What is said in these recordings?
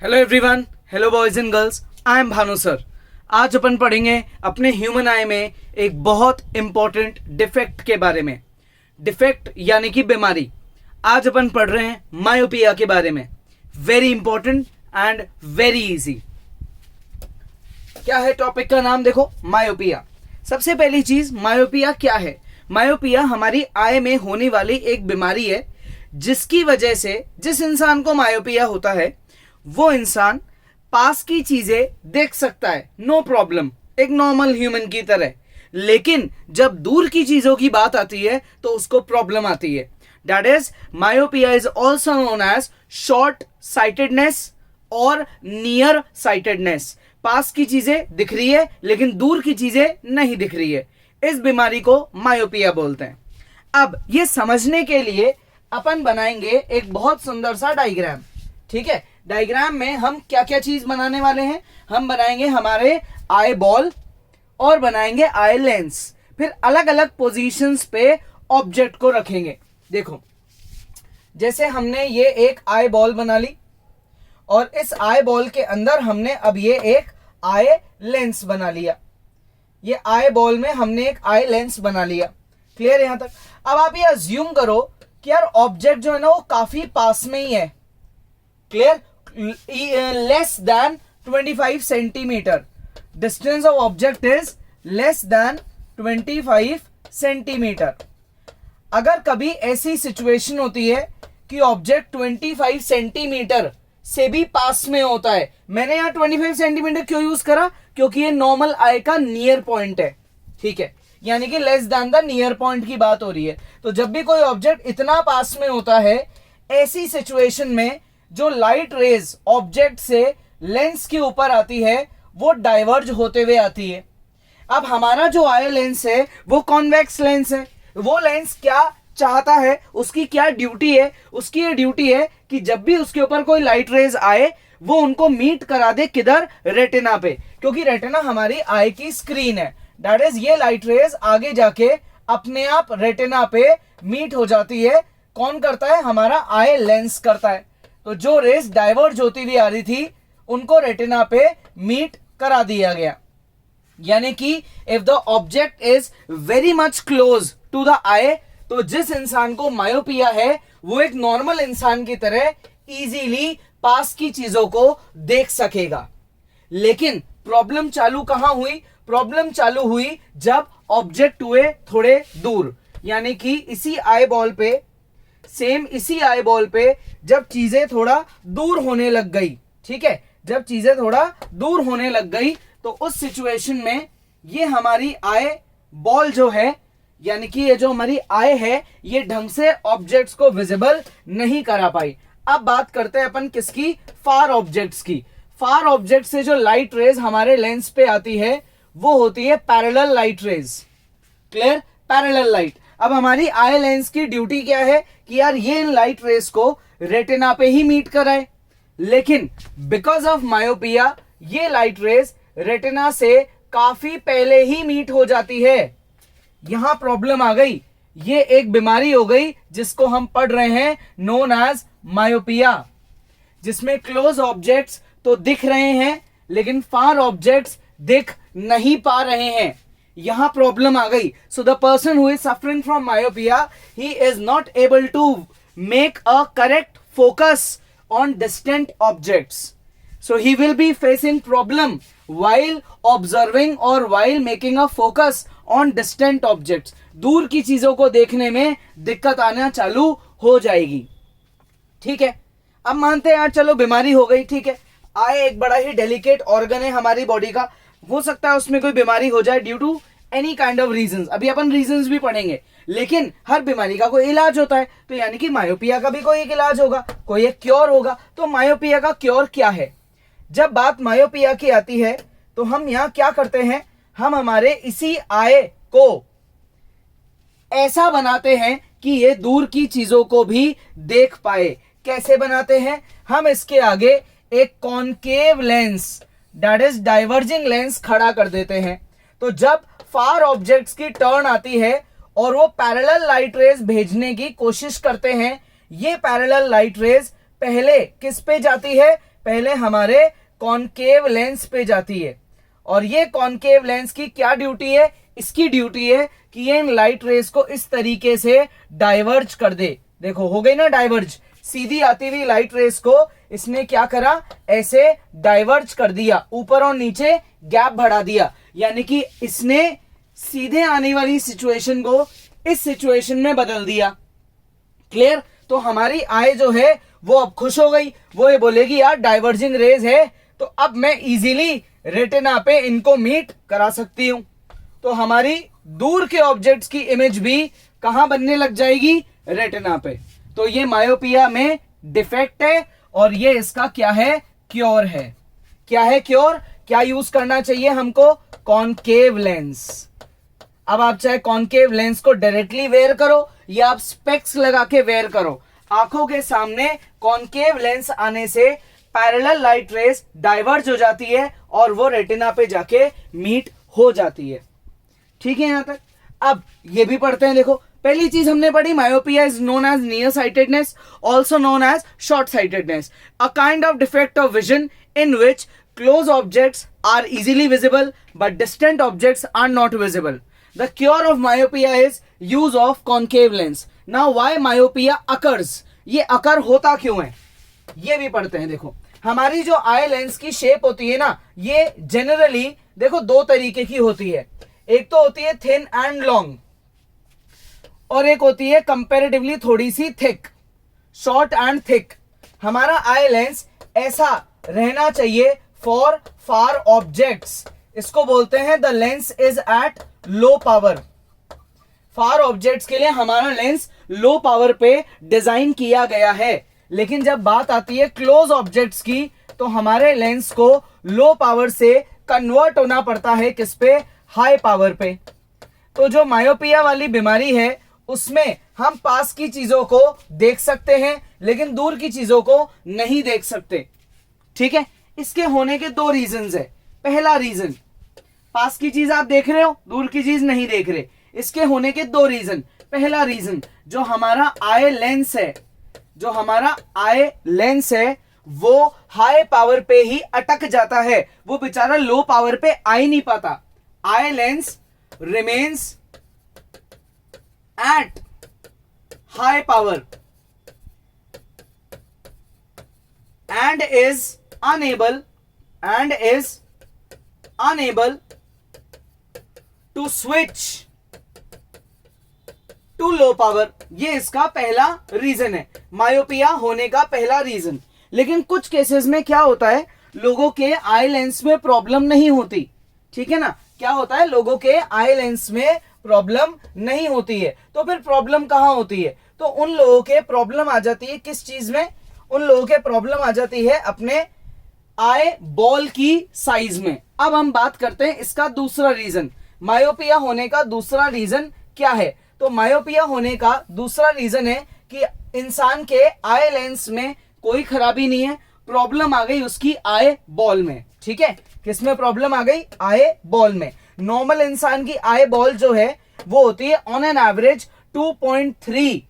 Hello everyone, hello boys and girls, I am Bhanu sir. आज अपन पढ़ेंगे अपने ह्यूमन आई में एक बहुत इंपॉर्टेंट डिफेक्ट के बारे में। डिफेक्ट यानी कि बीमारी। आज अपन पढ़ रहे हैं मायोपिया के बारे में। Very important and very easy. क्या है टॉपिक का नाम? देखो, मायोपिया। सबसे पहली चीज, मायोपिया क्या है? मायोपिया हमारी आई में होने वाली एक बीमारी है जिसकी वजह से जिस इंसान को मायोपिया होता है वो इंसान पास की चीजें देख सकता है, नो प्रॉब्लम, एक नॉर्मल ह्यूमन की तरह। लेकिन जब दूर की चीजों की बात आती है तो उसको प्रॉब्लम आती है। That is myopia is also known as short sightedness और नियर साइटेडनेस। पास की चीजें दिख रही है लेकिन दूर की चीजें नहीं दिख रही है। इस बीमारी को मायोपिया बोलते हैं। अब ये समझने के लिए अपन बनाएंगे एक बहुत सुंदर सा डायग्राम। ठीक है, डायग्राम में हम क्या क्या चीज बनाने वाले हैं? हम बनाएंगे हमारे आई बॉल और बनाएंगे आई लेंस। फिर अलग अलग पोजीशंस पे ऑब्जेक्ट को रखेंगे। देखो, जैसे हमने ये एक आई बॉल बना ली और इस आई बॉल के अंदर हमने अब ये एक आई लेंस बना लिया। ये आई बॉल में हमने एक आई लेंस बना लिया। क्लियर यहां तक? अब आप ये अज्यूम करो कि यार ऑब्जेक्ट जो है ना वो काफी पास में ही है। Clear? Less than 25 centimetre. Distance of object is less than 25 centimetre. अगर कभी ऐसी सिचुएशन होती है कि ऑब्जेक्ट 25 सेंटीमीटर से भी पास में होता है, मैंने यहां 25 सेंटीमीटर क्यों यूज करा? क्योंकि ये नॉर्मल आई का नियर पॉइंट है। ठीक है, यानी कि less than the near point की बात हो रही है। तो जब भी कोई ऑब्जेक्ट इतना पास में होता है, ऐसी सिचुएशन में जो लाइट रेज ऑब्जेक्ट से लेंस के ऊपर आती है वो डाइवर्ज होते हुए आती है। अब हमारा जो आई लेंस है वो कॉन्वेक्स लेंस है। वो लेंस क्या चाहता है, उसकी क्या ड्यूटी है? उसकी ये ड्यूटी है कि जब भी उसके ऊपर कोई लाइट रेज आए वो उनको मीट करा दे। किधर? रेटिना पे, क्योंकि रेटिना हमारी आई की स्क्रीन है। दैट इज ये लाइट रेज आगे जाके अपने आप रेटिना पे मीट हो जाती है। कौन करता है? हमारा आई लेंस करता है। तो जो रेज डाइवर्ज होती हुई आ रही थी उनको रेटिना पे मीट करा दिया गया। यानी कि if the object is very much close to the eye, तो जिस इंसान को मायोपिया है वो एक नॉर्मल इंसान की तरह इजीली पास की चीजों को देख सकेगा। लेकिन प्रॉब्लम चालू कहां हुई? प्रॉब्लम चालू हुई जब ऑब्जेक्ट हुए थोड़े दूर। यानी कि इसी आई बॉल पे, सेम इसी आई बॉल पे जब चीजें थोड़ा दूर होने लग गई। ठीक है, जब चीजें थोड़ा दूर होने लग गई तो उस सिचुएशन में ये हमारी आई बॉल जो है, यानी कि ये जो हमारी आई है, ये ढंग से ऑब्जेक्ट्स को विजिबल नहीं करा पाई। अब बात करते हैं अपन किसकी? फार ऑब्जेक्ट्स की। फार ऑब्जेक्ट से जो लाइट रेज हमारे लेंस पे आती है वो होती है parallel light rays. Clear? Parallel light. अब हमारी आई लेंस की ड्यूटी क्या है कि यार ये इन लाइट रेज को रेटिना पे ही मीट कराए। लेकिन बिकॉज ऑफ मायोपिया ये लाइट रेज रेटिना से काफी पहले ही मीट हो जाती है। यहां प्रॉब्लम आ गई। ये एक बीमारी हो गई जिसको हम पढ़ रहे हैं, नोन एज मायोपिया, जिसमें क्लोज ऑब्जेक्ट्स तो दिख रहे हैं लेकिन फार ऑब्जेक्ट्स दिख नहीं पा रहे हैं। यहां प्रॉब्लम आ गई। So the person who is suffering from myopia, he is not able to make a correct focus on distant objects. So he will be facing problem while observing or while making a focus on distant objects. दूर की चीजों को देखने में दिक्कत आना चालू हो जाएगी। ठीक है, अब मानते हैं यार चलो बीमारी हो गई। ठीक है, आई एक बड़ा ही डेलिकेट ऑर्गन है हमारी बॉडी का। हो सकता है उसमें कोई बीमारी हो जाए due to any kind of reasons. अभी अपन रीजंस भी पढ़ेंगे। लेकिन हर बीमारी का कोई इलाज होता है, तो यानी कि मायोपिया का भी कोई एक इलाज होगा, कोई एक क्योर होगा। तो मायोपिया का क्योर क्या है? जब बात मायोपिया की आती है तो हम यहां क्या करते हैं? हम हमारे इसी आई को ऐसा बनाते हैं कि ये दूर की चीजों को भी देख पाए। कैसे बनाते हैं? हम इसके आगे एक concave lens, that is diverging lens, खड़ा कर देते हैं। तो जब फार ऑब्जेक्ट्स की टर्न आती है और वो पैरेलल लाइट रेज भेजने की कोशिश करते हैं, ये पैरेलल लाइट रेज पहले किस पे जाती है? पहले हमारे कॉनकेव लेंस पे जाती है, और ये कॉनकेव लेंस की क्या ड्यूटी है? इसकी ड्यूटी है कि ये इन लाइट रेस को इस तरीके से डाइवर्ज कर दे। देखो हो गई ना डाइवर्ज, सीधी आती हुई लाइट रेस को इसने क्या करा? ऐसे डाइवर्ज कर दिया, ऊपर और नीचे गैप बढ़ा दिया, यानी कि इसने सीधे आने वाली सिचुएशन को इस सिचुएशन में बदल दिया। क्लियर? तो हमारी आई जो है वो अब खुश हो गई, वो ये बोलेगी यार डाइवर्जिंग रेज है तो अब मैं इजीली रेटिना पे इनको मीट करा सकती हूं। तो हमारी दूर के ऑब्जेक्ट्स की इमेज भी कहां बनने लग जाएगी? रेटिना पे। तो ये मायोपिया में डिफेक्ट है और ये इसका क्या है? क्योर है। क्या है क्योर? क्या यूज करना चाहिए हमको? Concave lens. अब आप चाहे कॉनकेव लेंस को डायरेक्टली वेयर करो या आप स्पेक्स लगा के वेयर करो, आंखों के सामने कॉनकेव लेंस आने से पैरेलल लाइट रेस डाइवर्ज हो जाती है और वो रेटिना पे जाके मीट हो जाती है। ठीक है यहां तक? अब ये भी पढ़ते हैं। देखो पहली चीज हमने पढ़ी, myopia is known as near sightedness, also known as short sightedness, a kind of defect of vision in which close objects are easily visible but distant objects are not visible. The cure of myopia is use of concave lens. Now why myopia occurs? ये अकर होता क्यों है ये भी पढ़ते हैं। देखो हमारी जो आई लेंस की शेप होती है ना, ये जनरली देखो दो तरीके की होती है। एक तो होती है थिन एंड लॉन्ग और एक होती है कंपैरेटिवली थोड़ी सी थिक, शॉर्ट एंड थिक। हमारा आई लेंस ऐसा रहना चाहिए फॉर फार ऑब्जेक्ट्स। इसको बोलते हैं the lens is at low power. Far objects के लिए हमारा लेंस लो पावर पे डिजाइन किया गया है, लेकिन जब बात आती है क्लोज ऑब्जेक्ट्स की तो हमारे लेंस को लो पावर से कन्वर्ट होना पड़ता है किस पे? हाई पावर पे। तो जो मायोपिया वाली बीमारी है उसमें हम पास की चीजों को देख सकते हैं लेकिन दूर की चीजों को नहीं देख सकते। ठीक है? इसके होने के दो रीजंस है। पहला रीजन, पास की चीज आप देख रहे हो, दूर की चीज नहीं देख रहे। इसके होने के दो रीजन। पहला रीजन, जो हमारा आई लेंस है, जो हमारा आई लेंस है वो हाई पावर पे ही अटक जाता है, वो बेचारा लो पावर पे आ ही नहीं पाता। Eye lens remains at high power and is unable to switch to low power। ये इसका पहला रीजन है, मायोपिया होने का पहला रीजन। लेकिन कुछ केसेस में क्या होता है, लोगों के आई लेंस में प्रॉब्लम नहीं होती। ठीक है ना? क्या होता है, लोगों के आई लेंस में प्रॉब्लम नहीं होती है। तो फिर प्रॉब्लम कहां होती है? तो उन लोगों के प्रॉब्लम आ जाती है किस चीज में? उन लोगों के प्रॉब्लम आ जाती है अपने आई बॉल की साइज में। अब हम बात करते हैं इसका दूसरा रीजन, मायोपिया होने का दूसरा रीजन क्या है। तो मायोपिया होने का दूसरा रीजन है कि इंसान के आई लेंस में कोई खराबी नहीं है, प्रॉब्लम आ गई उसकी आई बॉल में। ठीक है? किसमें प्रॉब्लम आ गई? आई बॉल में। नॉर्मल इंसान की आई बॉल जो है वो होती है ऑन एन एवरेज 2.3,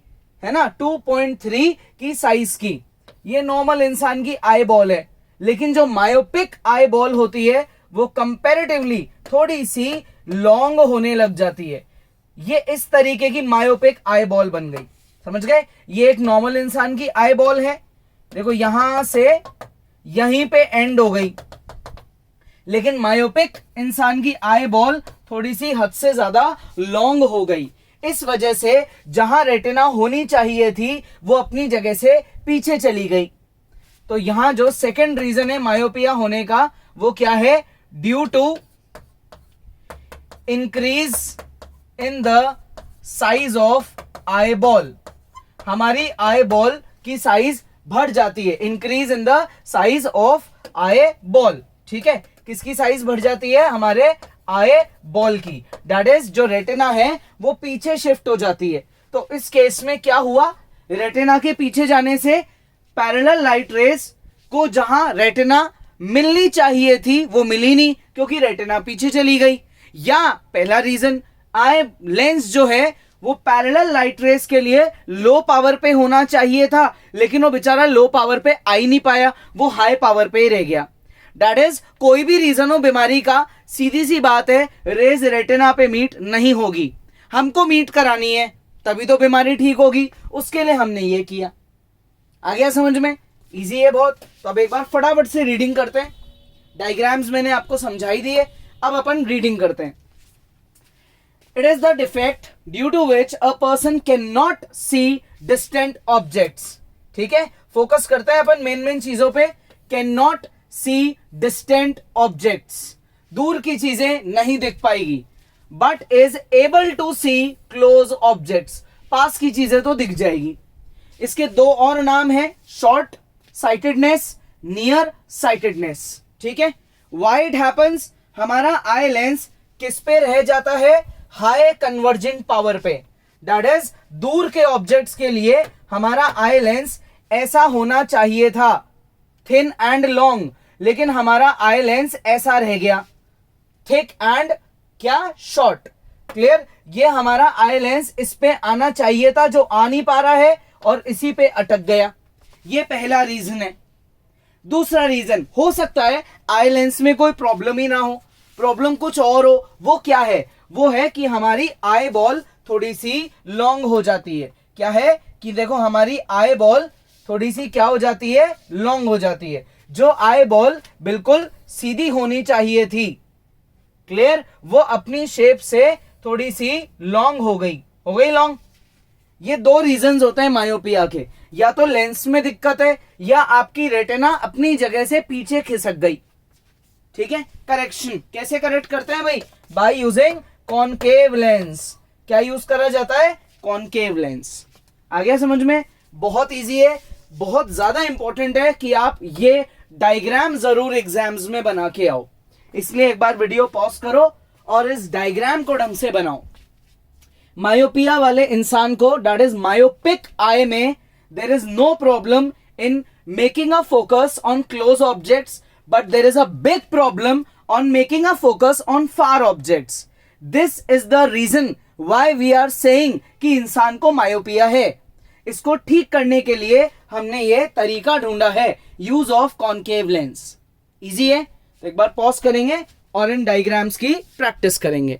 है ना, 2.3 की साइज की। ये नॉर्मल इंसान की आई बॉल है। लेकिन जो मायोपिक आई बॉल होती है वो कंपैरेटिवली थोड़ी सी लॉन्ग होने लग जाती है। ये इस तरीके की मायोपिक आई बॉल बन गई। समझ गए? ये एक नॉर्मल इंसान की आई बॉल है, देखो यहां से यहीं पे एंड हो गई। लेकिन मायोपिक इंसान की आई बॉल थोड़ी सी हद से ज्यादा लॉन्ग हो गई। इस वजह से जहां रेटिना होनी चाहिए थी वो अपनी जगह से पीछे चली गई। तो यहां जो सेकंड रीजन है मायोपिया होने का वो क्या है? Due to increase in the size of eye ball. हमारी आई बॉल की साइज बढ़ जाती है, increase in the size of eye ball. ठीक है? किसकी साइज बढ़ जाती है? हमारे आई बॉल की। दैट इज जो रेटिना है वो पीछे शिफ्ट हो जाती है। तो इस केस में क्या हुआ? रेटिना के पीछे जाने से पैरेलल लाइट रेस को जहां रेटिना मिलनी चाहिए थी वो मिली नहीं क्योंकि रेटिना पीछे चली गई। या पहला रीजन, आई लेंस जो है वो पैरेलल लाइट रेस के लिए लो पावर पे होना चाहिए था, लेकिन वो बेचारा लो पावर पे आ ही नहीं पाया, वो हाई पावर पे ही रह गया। दैट इज, कोई भी रीजन हो बीमारी का, सीधी सी बात है, रेज रेटिना पे मीट नहीं होगी। हमको मीट करानी है तभी तो बीमारी ठीक होगी, उसके लिए हमने ये किया। आ गया समझ में? इजी है बहुत। तो अब एक बार फटाफट से रीडिंग करते हैं। डायग्राम्स मैंने आपको समझाई दिए, अब अपन रीडिंग करते हैं। It is the defect due to which a person can not see distant objects. ठीक है, फोकस करते हैं अपन मेन चीजों पे। Can not see distant objects, दूर की चीजें नहीं दिख पाएगी, but is able to see close objects, पास की चीजें तो दिख जाएगी। इसके दो और नाम है, शॉर्ट साइटेडनेस, नियर साइटेडनेस। ठीक है, व्हाई इट हैपेंस, हमारा आई लेंस किस पे रह जाता है, हाई कन्वर्जिंग पावर पे। दैट इज, दूर के ऑब्जेक्ट्स के लिए हमारा आई लेंस ऐसा होना चाहिए था, थिन एंड लॉन्ग, लेकिन हमारा आई लेंस ऐसा रह गया, थिक एंड क्या, शॉर्ट। क्लियर, ये हमारा आई लेंस इस पे आना चाहिए था, जो आ नहीं पा रहा है और इसी पे अटक गया। ये पहला रीजन है। दूसरा रीजन, हो सकता है आई लेंस में कोई प्रॉब्लम ही ना हो, प्रॉब्लम कुछ और हो। वो क्या है? वो है कि हमारी आई बॉल थोड़ी सी लॉन्ग हो जाती है। क्या है कि देखो, हमारी आई बॉल थोड़ी सी क्या हो जाती है, लॉन्ग हो जाती है। जो आई बॉल बिल्कुल सीधी होनी चाहिए थी, क्लियर, वो अपनी शेप से थोड़ी सी लॉन्ग हो गई लॉन्ग। ये दो रीजंस होते हैं मायोपिया के, या तो लेंस में दिक्कत है या आपकी रेटिना अपनी जगह से पीछे खिसक गई। ठीक है, करेक्शन कैसे करेक्ट करते हैं भाई? By using concave lens. क्या यूज करा जाता है? Concave lens. आ गया समझ में? बहुत इजी है, बहुत ज्यादा इंपॉर्टेंट है कि आप ये डायग्राम जरूर एग्जाम्स में बना के आओ। इसलिए एक बार वीडियो पॉज करो और इस डायग्राम को ढंग से बनाओ। मायोपिया वाले इंसान को, दैट इज मायोपिक आई में, there is no problem in making a focus on close objects, but there is a big problem on making a focus on far objects. This is the reason why we are saying कि इंसान को myopia है। इसको ठीक करने के लिए हमने ये तरीका ढूंढा है, use of concave lens. Easy है, तो एक बार पॉज करेंगे और इन डायग्राम्स की प्रैक्टिस करेंगे।